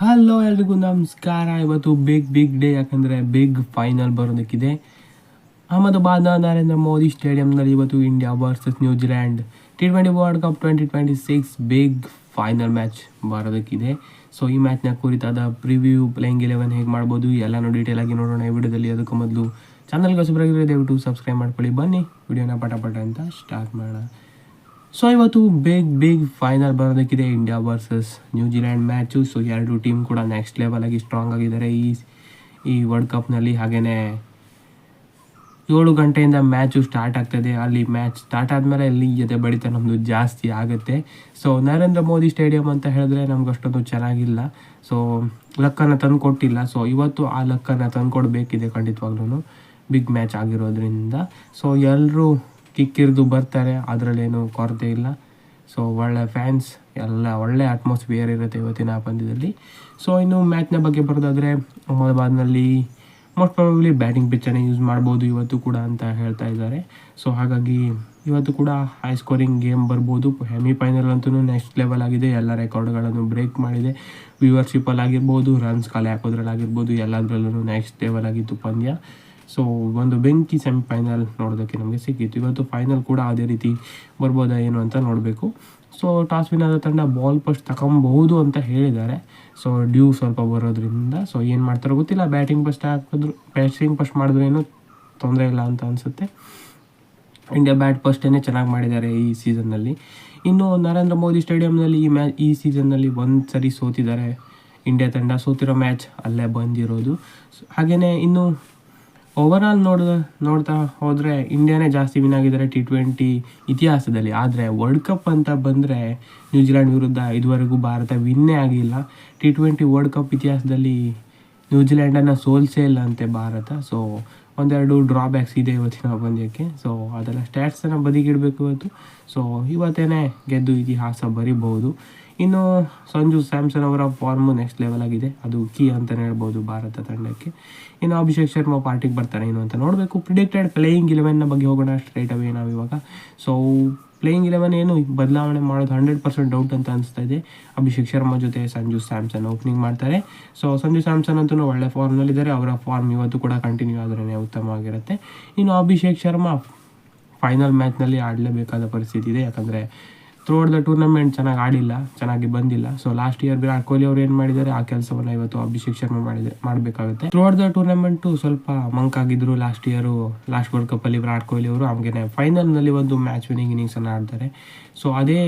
Hello ಎಲ್ರಿಗೂ ನಮಸ್ಕಾರ. ಇವತ್ತು ಬಿಗ್ ಡೇ, ಯಾಕಂದರೆ ಬಿಗ್ ಫೈನಲ್ ಬರೋದಕ್ಕಿದೆ. ಅಹಮದಾಬಾದ್ನ ನರೇಂದ್ರ ಮೋದಿ ಸ್ಟೇಡಿಯಂನಲ್ಲಿ ಇವತ್ತು India versus New Zealand T20 world cup 2026 big final match ಬರೋದಕ್ಕಿದೆ. ಸೊ ಈ ಮ್ಯಾಚ್ನ ಕುರಿತಾದ ಪ್ರಿವ್ಯೂ, ಪ್ಲೇಯಿಂಗ್ 11 ಹೇಗೆ ಮಾಡ್ಬೋದು ಎಲ್ಲನೂ ಡೀಟೇಲ್ ಆಗಿ ನೋಡೋಣ ಈ ವಿಡಿಯೋದಲ್ಲಿ. ಅದಕ್ಕೂ ಮೊದಲು ಚಾನಲ್ಗೆ ಹೊಸಬರಾಗಿದ್ದರೆ ದಯವಿಟ್ಟು ಸಬ್ಸ್ಕ್ರೈಬ್ ಮಾಡ್ಕೊಳ್ಳಿ. ಬನ್ನಿ ವಿಡಿಯೋನ ಪಟ ಅಂತ ಸ್ಟಾರ್ಟ್ ಮಾಡೋಣ. ಸೊ ಇವತ್ತು ಬಿಗ್ ಫೈನಲ್ ಬರೋದಕ್ಕಿದೆ, India versus New Zealand match. So ಎರಡು ಟೀಮ್ ಕೂಡ ನೆಕ್ಸ್ಟ್ ಲೆವೆಲಾಗಿ ಸ್ಟ್ರಾಂಗ್ ಆಗಿದ್ದಾರೆ ಈ ವರ್ಲ್ಡ್ ಕಪ್ನಲ್ಲಿ. ಹಾಗೆಯೇ 7 ಗಂಟೆಯಿಂದ ಮ್ಯಾಚು ಸ್ಟಾರ್ಟ್ ಆಗ್ತದೆ. ಅಲ್ಲಿ ಮ್ಯಾಚ್ ಸ್ಟಾರ್ಟ್ ಆದಮೇಲೆ ಅಲ್ಲಿ ಎದೆ ಬಡಿತ ನಮ್ಮದು ಜಾಸ್ತಿ ಆಗುತ್ತೆ. ಸೊ ನರೇಂದ್ರ ಮೋದಿ ಸ್ಟೇಡಿಯಂ ಅಂತ ಹೇಳಿದ್ರೆ ನಮ್ಗೆ ಅಷ್ಟೊಂದು ಚೆನ್ನಾಗಿಲ್ಲ. ಸೊ ಲಕ್ಕನ್ನು ತಂದು ಕೊಟ್ಟಿಲ್ಲ. ಸೊ ಇವತ್ತು ಆ ಲಕ್ಕನ್ನು ತಂದು ಕೊಡಬೇಕಿದೆ ಖಂಡಿತವಾಗ್ಲೂ, ಬಿಗ್ ಮ್ಯಾಚ್ ಆಗಿರೋದ್ರಿಂದ. ಸೊ ಎಲ್ಲರೂ ಕಿಕ್ಕಿರಿದು ಬರ್ತಾರೆ, ಅದರಲ್ಲೇನು ಕೊರತೆ ಇಲ್ಲ. ಸೊ ಒಳ್ಳೆ ಫ್ಯಾನ್ಸ್ ಎಲ್ಲ ಒಳ್ಳೆ ಅಟ್ಮಾಸ್ಫಿಯರ್ ಇರುತ್ತೆ ಇವತ್ತಿನ ಪಂದ್ಯದಲ್ಲಿ. ಸೊ ಇನ್ನು ಮ್ಯಾಚ್ನ ಬಗ್ಗೆ ಬರೋದಾದರೆ, ಅಹಮದಾಬಾದ್ನಲ್ಲಿ ಮೋಸ್ಟ್ ಪ್ರಾಬಬ್ಲಿ ಬ್ಯಾಟಿಂಗ್ ಪಿಚ್ಚನ್ನು ಯೂಸ್ ಮಾಡ್ಬೋದು ಇವತ್ತು ಕೂಡ ಅಂತ ಹೇಳ್ತಾ ಇದ್ದಾರೆ. ಸೊ ಹಾಗಾಗಿ ಇವತ್ತು ಕೂಡ ಹೈ ಸ್ಕೋರಿಂಗ್ ಗೇಮ್ ಬರ್ಬೋದು. ಸೆಮಿಫೈನಲ್ ಅಂತೂ ನೆಕ್ಸ್ಟ್ ಲೆವೆಲ್ ಆಗಿದೆ, ಎಲ್ಲ ರೆಕಾರ್ಡ್ಗಳನ್ನು ಬ್ರೇಕ್ ಮಾಡಿದೆ. ವ್ಯೂವರ್ಶಿಪ್ಪಲ್ಲಿ ಆಗಿರ್ಬೋದು, ರನ್ಸ್ ಖಾಲಿ ಹಾಕೋದ್ರಲ್ಲಾಗಿರ್ಬೋದು, ಎಲ್ಲದರಲ್ಲೂ ನೆಕ್ಸ್ಟ್ ಲೆವೆಲ್ ಆಗಿತ್ತು ಪಂದ್ಯ. ಸೊ ಒಂದು ಬೆಂಕಿ ಸೆಮಿಫೈನಲ್ ನೋಡೋದಕ್ಕೆ ನಮಗೆ ಸಿಕ್ಕಿತ್ತು. ಇವತ್ತು ಫೈನಲ್ ಕೂಡ ಅದೇ ರೀತಿ ಬರ್ಬೋದಾ ಏನು ಅಂತ ನೋಡಬೇಕು. ಸೊ ಟಾಸ್ ವಿನ್ ಆದ ತಂಡ ಬಾಲ್ ಫಸ್ಟ್ ತಗೊಬಹುದು ಅಂತ ಹೇಳಿದ್ದಾರೆ. ಸೊ ಡ್ಯೂ ಸ್ವಲ್ಪ ಬರೋದ್ರಿಂದ ಸೊ ಏನು ಮಾಡ್ತಾರೋ ಗೊತ್ತಿಲ್ಲ. ಬ್ಯಾಟಿಂಗ್ ಫಸ್ಟ್ ಮಾಡಿದ್ರೇನು ತೊಂದರೆ ಇಲ್ಲ ಅಂತ ಅನಿಸುತ್ತೆ. ಇಂಡಿಯಾ ಬ್ಯಾಟ್ ಫಸ್ಟೇ ಚೆನ್ನಾಗಿ ಮಾಡಿದ್ದಾರೆ ಈ ಸೀಸನ್ನಲ್ಲಿ. ಇನ್ನು ನರೇಂದ್ರ ಮೋದಿ ಸ್ಟೇಡಿಯಂನಲ್ಲಿ ಈ ಸೀಸನ್ನಲ್ಲಿ ಒಂದು ಸರಿ ಸೋತಿದ್ದಾರೆ ಇಂಡಿಯಾ ತಂಡ. ಸೋತಿರೋ ಮ್ಯಾಚ್ ಅಲ್ಲೇ ಬಂದಿರೋದು. ಹಾಗೆಯೇ ಇನ್ನು ಓವರಾಲ್ ನೋಡ್ತಾ ಹೋದರೆ ಇಂಡಿಯಾನೇ ಜಾಸ್ತಿ ವಿನ್ ಆಗಿದ್ದಾರೆ T20 ಇತಿಹಾಸದಲ್ಲಿ. ಆದರೆ ವರ್ಲ್ಡ್ ಕಪ್ ಅಂತ ಬಂದರೆ ನ್ಯೂಜಿಲ್ಯಾಂಡ್ ವಿರುದ್ಧ ಇದುವರೆಗೂ ಭಾರತ ವಿನ್ನೇ ಆಗಿಲ್ಲ. T20 ವರ್ಲ್ಡ್ ಕಪ್ ಇತಿಹಾಸದಲ್ಲಿ ನ್ಯೂಜಿಲ್ಯಾಂಡನ್ನು ಸೋಲಿಸೇ ಇಲ್ಲ ಅಂತೆ ಭಾರತ. ಸೊ ಒಂದೆರಡು ಡ್ರಾಬ್ಯಾಕ್ಸ್ ಇದೆ ಇವತ್ತಿನ ಪಂದ್ಯಕ್ಕೆ. ಸೊ ಅದೆಲ್ಲ ಸ್ಟ್ಯಾಟ್ಸನ್ನು ಬದಿಗಿಡಬೇಕು ಇವತ್ತು. ಸೊ ಇವತ್ತೇ ಗೆದ್ದು ಇತಿಹಾಸ ಬರೀಬಹುದು. ಇನ್ನು ಸಂಜು ಸ್ಯಾಮ್ಸನ್ ಅವರ ಫಾರ್ಮು ನೆಕ್ಸ್ಟ್ ಲೆವೆಲ್ ಆಗಿದೆ, ಅದು ಕೀ ಅಂತಲೇ ಹೇಳ್ಬೋದು ಭಾರತ ತಂಡಕ್ಕೆ. ಇನ್ನು ಅಭಿಷೇಕ್ ಶರ್ಮಾ ಪಾರ್ಟಿಗೆ ಬರ್ತಾರೆ ಏನು ಅಂತ ನೋಡಬೇಕು. ಪ್ರಿಡಿಕ್ಟೆಡ್ ಪ್ಲೇಯಿಂಗ್ 11ನ ಬಗ್ಗೆ ಹೋಗೋಣ ಸ್ಟ್ರೈಟ್ ಅವೇ ನಾವು ಇವಾಗ. ಸೊ ಪ್ಲೇಯಿಂಗ್ 11 ಏನು ಬದಲಾವಣೆ ಮಾಡೋದು 100% ಡೌಟ್ ಅಂತ ಅನಿಸ್ತಾ ಇದೆ. ಅಭಿಷೇಕ್ ಶರ್ಮಾ ಜೊತೆ ಸಂಜು ಸ್ಯಾಮ್ಸನ್ ಓಪನಿಂಗ್ ಮಾಡ್ತಾರೆ. ಸೊ ಸಂಜು ಸ್ಯಾಮ್ಸನ್ ಅಂತೂ ಒಳ್ಳೆ ಫಾರ್ಮ್ನಲ್ಲಿದ್ದಾರೆ. ಅವರ ಫಾರ್ಮ್ ಇವತ್ತು ಕೂಡ ಕಂಟಿನ್ಯೂ ಆದ್ರೇ ಉತ್ತಮವಾಗಿರುತ್ತೆ. ಇನ್ನು ಅಭಿಷೇಕ್ ಶರ್ಮಾ ಫೈನಲ್ ಮ್ಯಾಚ್ನಲ್ಲಿ ಆಡಲೇಬೇಕಾದ ಪರಿಸ್ಥಿತಿ ಇದೆ, ಯಾಕಂದರೆ ಥ್ರೂಔಟ್ ದ ಟೂರ್ನಮೆಂಟ್ ಚೆನ್ನಾಗಿ ಬಂದಿಲ್ಲ. So last year Virat Kohli ಅವರು ಏನು ಮಾಡಿದ್ದಾರೆ ಆ ಕೆಲಸವನ್ನು ಇವತ್ತು ಅಭಿಷೇಕ್ ಶರ್ಮಾ ಮಾಡಬೇಕಾಗುತ್ತೆ. ಥ್ರೂಔಟ್ ದ ಟೂರ್ನಮೆಂಟು ಸ್ವಲ್ಪ ಮಂಕಾಗಿದ್ರು ಲಾಸ್ಟ್ ವರ್ಲ್ಡ್ ಕಪ್ಪಲ್ಲಿ ವಿರಾಟ್ ಕೊಹ್ಲಿ ಅವರು. ಹಾಗೆಯೇ ಫೈನಲ್ನಲ್ಲಿ ಒಂದು ಮ್ಯಾಚ್ ವಿನ್ನಿಂಗ್ ಇನ್ನಿಂಗ್ಸನ್ನು ಆಡ್ತಾರೆ. ಸೊ ಅದೇ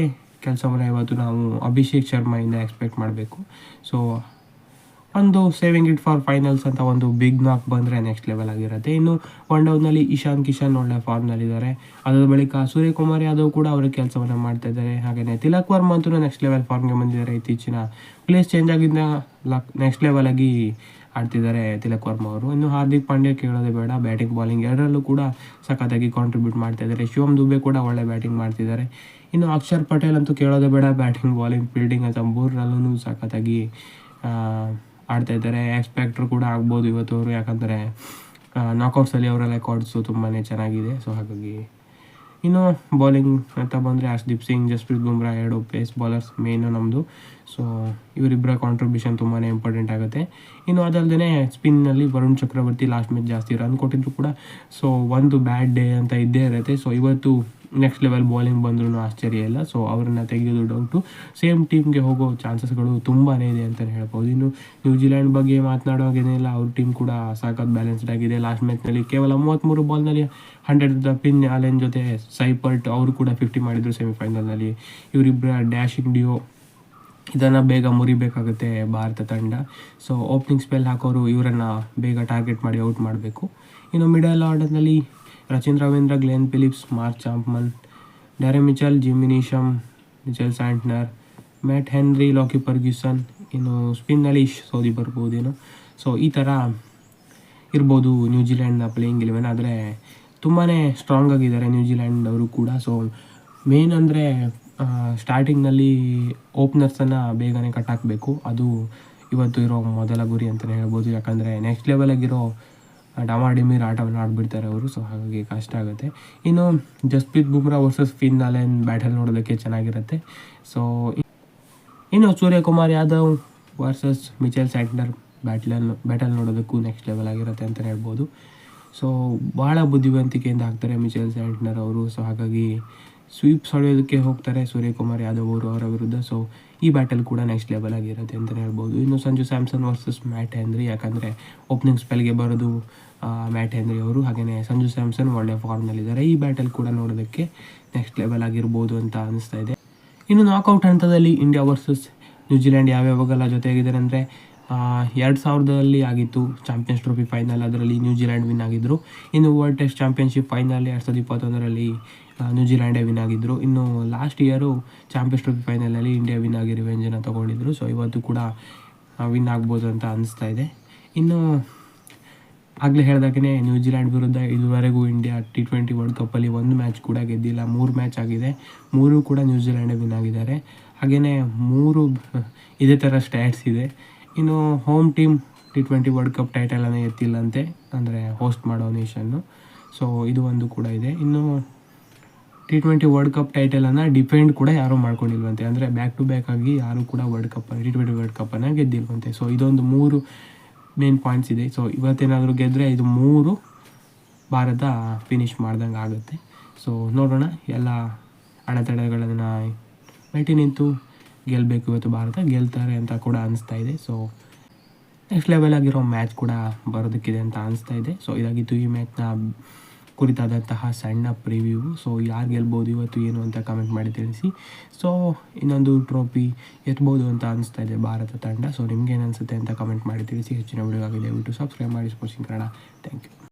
ಕೆಲಸವನ್ನು ಇವತ್ತು ನಾವು ಅಭಿಷೇಕ್ ಶರ್ಮಾಯಿಂದ ಎಕ್ಸ್ಪೆಕ್ಟ್ ಮಾಡಬೇಕು. ಸೊ ಒಂದು ಸೇವಿಂಗ್ ಇಟ್ ಫಾರ್ ಫೈನಲ್ಸ್ ಅಂತ ಒಂದು ಬಿಗ್ ನಾಕ್ ಬಂದರೆ ನೆಕ್ಸ್ಟ್ ಲೆವೆಲ್ ಆಗಿರುತ್ತೆ. ಇನ್ನು ಒನ್ ಡೌನ್ನಲ್ಲಿ ಇಶಾನ್ ಕಿಶನ್ ಒಳ್ಳೆ ಫಾರ್ಮ್ನಲ್ಲಿದ್ದಾರೆ. ಅದರ ಬಳಿಕ ಸೂರ್ಯಕುಮಾರ್ ಯಾದವ್ ಕೂಡ ಅವರ ಕೆಲಸವನ್ನು ಮಾಡ್ತಾ ಇದ್ದಾರೆ. ಹಾಗೆಯೇ ತಿಲಕ್ ವರ್ಮಾ ಅಂತೂ ನೆಕ್ಸ್ಟ್ ಲೆವೆಲ್ ಫಾರ್ಮ್ಗೆ ಬಂದಿದ್ದಾರೆ. ಇತ್ತೀಚಿನ ಪ್ಲೇಸ್ ಚೇಂಜ್ ಆಗಿದ್ದ ನೆಕ್ಸ್ಟ್ ಲೆವೆಲ್ ಆಗಿ ಆಡ್ತಿದ್ದಾರೆ ತಿಲಕ್ ವರ್ಮಾ ಅವರು. ಇನ್ನು ಹಾರ್ದಿಕ್ ಪಾಂಡ್ಯ ಕೇಳೋದೇ ಬೇಡ, ಬ್ಯಾಟಿಂಗ್ ಬಾಲಿಂಗ್ ಎರಡರಲ್ಲೂ ಕೂಡ ಸಖತ್ತಾಗಿ ಕಾಂಟ್ರಿಬ್ಯೂಟ್ ಮಾಡ್ತಾ ಇದ್ದಾರೆ. ಶಿವಮ್ ದುಬೆ ಕೂಡ ಒಳ್ಳೆ ಬ್ಯಾಟಿಂಗ್ ಮಾಡ್ತಿದ್ದಾರೆ. ಇನ್ನು ಅಕ್ಷರ್ ಪಟೇಲ್ ಅಂತೂ ಕೇಳೋದೇ ಬೇಡ, ಬ್ಯಾಟಿಂಗ್ ಬಾಲಿಂಗ್ ಫೀಲ್ಡಿಂಗ್ ಅಂತ ಮೂರರಲ್ಲೂ ಸಖತ್ತಾಗಿ ಆಡ್ತಾ ಇದ್ದಾರೆ. ಎಕ್ಸ್ಪೆಕ್ಟ್ರ್ ಕೂಡ ಆಗ್ಬೋದು ಇವತ್ತು ಅವರು, ಯಾಕಂದರೆ ನಾಕೌಟ್ಸಲ್ಲಿ ಅವರ ರೆಕಾರ್ಡ್ಸು ತುಂಬಾ ಚೆನ್ನಾಗಿದೆ. ಸೊ ಹಾಗಾಗಿ ಇನ್ನು ಬೌಲಿಂಗ್ ಅಂತ ಬಂದರೆ ಹರ್ಷದೀಪ್ ಸಿಂಗ್, ಜಸ್ಪ್ರೀತ್ ಬುಮ್ರಾ ಎರಡು ಪೇಸ್ ಬೌಲರ್ಸ್ ಮೇನು ನಮ್ಮದು. ಸೊ ಇವರಿಬ್ಬರ ಕಾಂಟ್ರಿಬ್ಯೂಷನ್ ತುಂಬಾ ಇಂಪಾರ್ಟೆಂಟ್ ಆಗುತ್ತೆ. ಇನ್ನು ಅದಲ್ಲದೆ ಸ್ಪಿನ್ನಲ್ಲಿ ವರುಣ್ ಚಕ್ರವರ್ತಿ ಲಾಸ್ಟ್ ಮ್ಯಾಚ್ ಜಾಸ್ತಿ ರನ್ ಕೊಟ್ಟಿದ್ರು ಕೂಡ. ಸೊ ಒಂದು ಬ್ಯಾಡ್ ಡೇ ಅಂತ ಇದ್ದೇ ಇರುತ್ತೆ. ಸೊ ಇವತ್ತು ನೆಕ್ಸ್ಟ್ ಲೆವೆಲ್ ಬೌಲಿಂಗ್ ಬಂದ್ರೂ ಆಶ್ಚರ್ಯ ಇಲ್ಲ. ಸೊ ಅವರನ್ನು ತೆಗೆಯೋದು ಡೌಟು. ಸೇಮ್ ಟೀಮ್ಗೆ ಹೋಗೋ ಚಾನ್ಸಸ್ಗಳು ತುಂಬಾ ಇದೆ ಅಂತಲೇ ಹೇಳ್ಬೋದು. ಇನ್ನು ನ್ಯೂಜಿಲ್ಯಾಂಡ್ ಬಗ್ಗೆ ಮಾತನಾಡೋಗೇನಿಲ್ಲ, ಅವ್ರ ಟೀಮ್ ಕೂಡ ಸಾಕತ್ತು ಬ್ಯಾಲೆನ್ಸ್ಡ್ ಆಗಿದೆ. ಲಾಸ್ಟ್ ಮ್ಯಾಚ್ನಲ್ಲಿ ಕೇವಲ 33 ಬಾಲ್ನಲ್ಲಿ 100 ಪಿನ್ ಅಲೆನ್ ಜೊತೆ ಸೈಪರ್ಟ್ ಅವರು ಕೂಡ 50 ಮಾಡಿದರು ಸೆಮಿಫೈನಲ್ನಲ್ಲಿ. ಇವರಿಬ್ಬರ ಡ್ಯಾಶಿಂಗ್ ಡಿಯೋ ಇದನ್ನು ಬೇಗ ಮುರಿಬೇಕಾಗುತ್ತೆ ಭಾರತ ತಂಡ. ಸೊ ಓಪನಿಂಗ್ ಸ್ಪೆಲ್ ಹಾಕೋರು ಇವರನ್ನು ಬೇಗ ಟಾರ್ಗೆಟ್ ಮಾಡಿ ಔಟ್ ಮಾಡಬೇಕು. ಇನ್ನು ಮಿಡಲ್ ಆರ್ಡರ್ನಲ್ಲಿ Rachin Ravindra, Glenn Phillips, Mark Chapman, Daryl Mitchell, Jimmy Neesham, Mitchell Santner, Matt Henry, Lockie Ferguson. ಇನ್ನು ಸ್ಪಿನ್ನಲ್ಲಿ ಸೋದಿ ಬರ್ಬೋದೇನೋ. ಸೊ ಈ ಥರ ಇರ್ಬೋದು ನ್ಯೂಜಿಲ್ಯಾಂಡ್ನ ಪ್ಲೇಯಿಂಗ್ 11. ಆದರೆ ತುಂಬಾ ಸ್ಟ್ರಾಂಗ್ ಆಗಿದ್ದಾರೆ ನ್ಯೂಜಿಲ್ಯಾಂಡ್ ಅವರು ಕೂಡ. ಸೊ ಮೇನ್ ಅಂದರೆ ಸ್ಟಾರ್ಟಿಂಗ್ನಲ್ಲಿ ಓಪನರ್ಸನ್ನು ಬೇಗನೆ ಕಟ್ ಹಾಕಬೇಕು, ಅದು ಇವತ್ತು ಇರೋ ಮೊದಲ ಗುರಿ ಅಂತಲೇ ಹೇಳ್ಬೋದು. ಯಾಕಂದರೆ ನೆಕ್ಸ್ಟ್ ಲೆವೆಲಾಗಿರೋ ಡಮಾಡಿಮಿರ್ ಆಟವನ್ನು ಆಡ್ಬಿಡ್ತಾರೆ ಅವರು. ಸೊ ಹಾಗಾಗಿ ಕಷ್ಟ ಆಗುತ್ತೆ. ಇನ್ನು Jasprit Bumrah versus Finn Allen battle ನೋಡೋದಕ್ಕೆ ಚೆನ್ನಾಗಿರುತ್ತೆ. ಸೊ ಇನ್ನು Suryakumar Yadav versus Mitchell Santner battle ನೋಡೋದಕ್ಕೂ ನೆಕ್ಸ್ಟ್ ಲೆವೆಲ್ ಆಗಿರುತ್ತೆ ಅಂತಲೇ ಹೇಳ್ಬೋದು. ಸೊ ಭಾಳ ಬುದ್ಧಿವಂತಿಕೆಯಿಂದ ಆಗ್ತಾರೆ ಮಿಚೆಲ್ ಸ್ಯಾಂಟ್ನರ್ ಅವರು. ಸೊ ಹಾಗಾಗಿ ಸ್ವೀಪ್ಸ್ ಹೊಡೆಯೋದಕ್ಕೆ ಹೋಗ್ತಾರೆ ಸೂರ್ಯಕುಮಾರ್ ಯಾದವ್ ಅವರು ಅವರ ವಿರುದ್ಧ. ಸೊ ಈ ಬ್ಯಾಟಲ್ ಕೂಡ ನೆಕ್ಸ್ಟ್ ಲೆವೆಲ್ ಆಗಿರುತ್ತೆ ಅಂತಲೇ ಹೇಳ್ಬೋದು. ಇನ್ನು Sanju Samson versus mat henry, ಯಾಕಂದರೆ ಓಪನಿಂಗ್ ಸ್ಪೆಲ್ಗೆ ಬರೋದು ಮ್ಯಾಟ್ ಹೆನ್ರಿ ಅವರು, ಹಾಗೆಯೇ ಸಂಜು ಸ್ಯಾಮ್ಸನ್ ಒಳ್ಳೆ ಫಾರ್ಮ್ನಲ್ಲಿದ್ದಾರೆ. ಈ ಬ್ಯಾಟಲ್ ಕೂಡ ನೋಡೋದಕ್ಕೆ ನೆಕ್ಸ್ಟ್ ಲೆವೆಲ್ ಆಗಿರ್ಬೋದು ಅಂತ ಅನಿಸ್ತಾ ಇದೆ. ಇನ್ನು ನಾಕೌಟ್ ಹಂತದಲ್ಲಿ ಇಂಡಿಯಾ ವರ್ಸಸ್ ನ್ಯೂಜಿಲೆಂಡ್ ಯಾವ್ಯಾವಾಗೆಲ್ಲ ಜೊತೆಯಾಗಿದ್ದಾರೆ ಅಂದರೆ 2000 ಆಗಿತ್ತು ಚಾಂಪಿಯನ್ಸ್ ಟ್ರೋಫಿ ಫೈನಲ್, ಅದರಲ್ಲಿ ನ್ಯೂಜಿಲೆಂಡ್ ವಿನ್ ಆಗಿದ್ದರು. ಇನ್ನು ವರ್ಲ್ಡ್ ಟೆಸ್ಟ್ ಚಾಂಪಿಯನ್ಶಿಪ್ ಫೈನಲ್ 2021 ನ್ಯೂಜಿಲೆಂಡೇ ವಿನ್ ಆಗಿದ್ದರು. ಇನ್ನು ಲಾಸ್ಟ್ ಇಯರು ಚಾಂಪಿಯನ್ಸ್ ಟ್ರೋಫಿ ಫೈನಲಲ್ಲಿ ಇಂಡಿಯಾ ವಿನ್ ಆಗಿ ರಿವೆಂಜನ್ನು ತೊಗೊಂಡಿದ್ರು. ಸೊ ಇವತ್ತು ಕೂಡ ವಿನ್ ಆಗ್ಬೋದು ಅಂತ ಅನಿಸ್ತಾ ಇದೆ. ಇನ್ನು ಆಗಲೇ ಹೇಳಿದಾಗೇ ನ್ಯೂಜಿಲೆಂಡ್ ವಿರುದ್ಧ ಇದುವರೆಗೂ ಇಂಡಿಯಾ T20 ವರ್ಲ್ಡ್ ಕಪ್ಪಲ್ಲಿ 1 ಮ್ಯಾಚ್ ಕೂಡ ಗೆದ್ದಿಲ್ಲ. 3 ಮ್ಯಾಚ್ ಆಗಿದೆ, 3 ಕೂಡ ನ್ಯೂಜಿಲೆಂಡೇ ವಿನ್ ಆಗಿದ್ದಾರೆ. ಹಾಗೆಯೇ 3 ಇದೇ ಥರ ಸ್ಟ್ಯಾಟ್ಸ್ ಇದೆ. ಇನ್ನು home team T20 world cup ಟೈಟಲನ್ನು ಎತ್ತಿಲ್ಲಂತೆ, ಅಂದರೆ ಹೋಸ್ಟ್ ಮಾಡೋ ನೇಷನ್ನು. ಸೊ ಇದು ಒಂದು ಕೂಡ ಇದೆ. ಇನ್ನು T20 ವರ್ಲ್ಡ್ ಕಪ್ ಟೈಟಲನ್ನು ಡಿಫೆಂಡ್ ಕೂಡ ಯಾರೂ ಮಾಡ್ಕೊಂಡಿಲ್ವಂತೆ, ಅಂದರೆ ಬ್ಯಾಕ್ ಟು ಬ್ಯಾಕ್ ಆಗಿ ಯಾರೂ ಕೂಡ T20 ವರ್ಲ್ಡ್ ಕಪ್ಪನ್ನು ಗೆದ್ದಿಲ್ವಂತೆ. ಸೊ ಇದೊಂದು 3 ಮೇನ್ ಪಾಯಿಂಟ್ಸ್ ಇದೆ. ಸೊ ಇವತ್ತೇನಾದರೂ ಗೆದ್ದರೆ ಇದು 3 ಭಾರತ ಫಿನಿಷ್ ಮಾಡ್ದಂಗೆ ಆಗುತ್ತೆ. ಸೊ ನೋಡೋಣ, ಎಲ್ಲ ಅಡೆತಡೆಗಳನ್ನು ಮೆಟ್ಟಿ ನಿಂತು ಗೆಲ್ಲಬೇಕು. ಇವತ್ತು ಭಾರತ ಗೆಲ್ತಾರೆ ಅಂತ ಕೂಡ ಅನಿಸ್ತಾ ಇದೆ. ಸೊ ನೆಕ್ಸ್ಟ್ ಲೆವೆಲ್ ಆಗಿರೋ ಮ್ಯಾಚ್ ಕೂಡ ಬರೋದಕ್ಕಿದೆ ಅಂತ ಅನಿಸ್ತಾ ಇದೆ. ಸೊ ಇದಾಗಿತ್ತು ಈ ಮ್ಯಾಚ್ನ ಕುರಿತಾದಂತಹ ಸಣ್ಣ ಪ್ರಿವ್ಯೂ. ಸೊ ಯಾರು ಗೆಲ್ಬೋದು ಇವತ್ತು ಏನು ಅಂತ ಕಮೆಂಟ್ ಮಾಡಿ ತಿಳಿಸಿ. ಸೊ ಇನ್ನೊಂದು ಟ್ರೋಫಿ ಎತ್ಬೋದು ಅಂತ ಅನಿಸ್ತಾ ಇದೆ ಭಾರತ ತಂಡ. ಸೊ ನಿಮ್ಗೇನು ಅನಿಸುತ್ತೆ ಅಂತ ಕಮೆಂಟ್ ಮಾಡಿ ತಿಳಿಸಿ. ಹೆಚ್ಚಿನ ವಿಡಿಯೋ ಆಗಿದೆ ದಯವಿಟ್ಟು ಸಬ್ಸ್ಕ್ರೈಬ್ ಮಾಡಿ sports in Kannada. Thank you.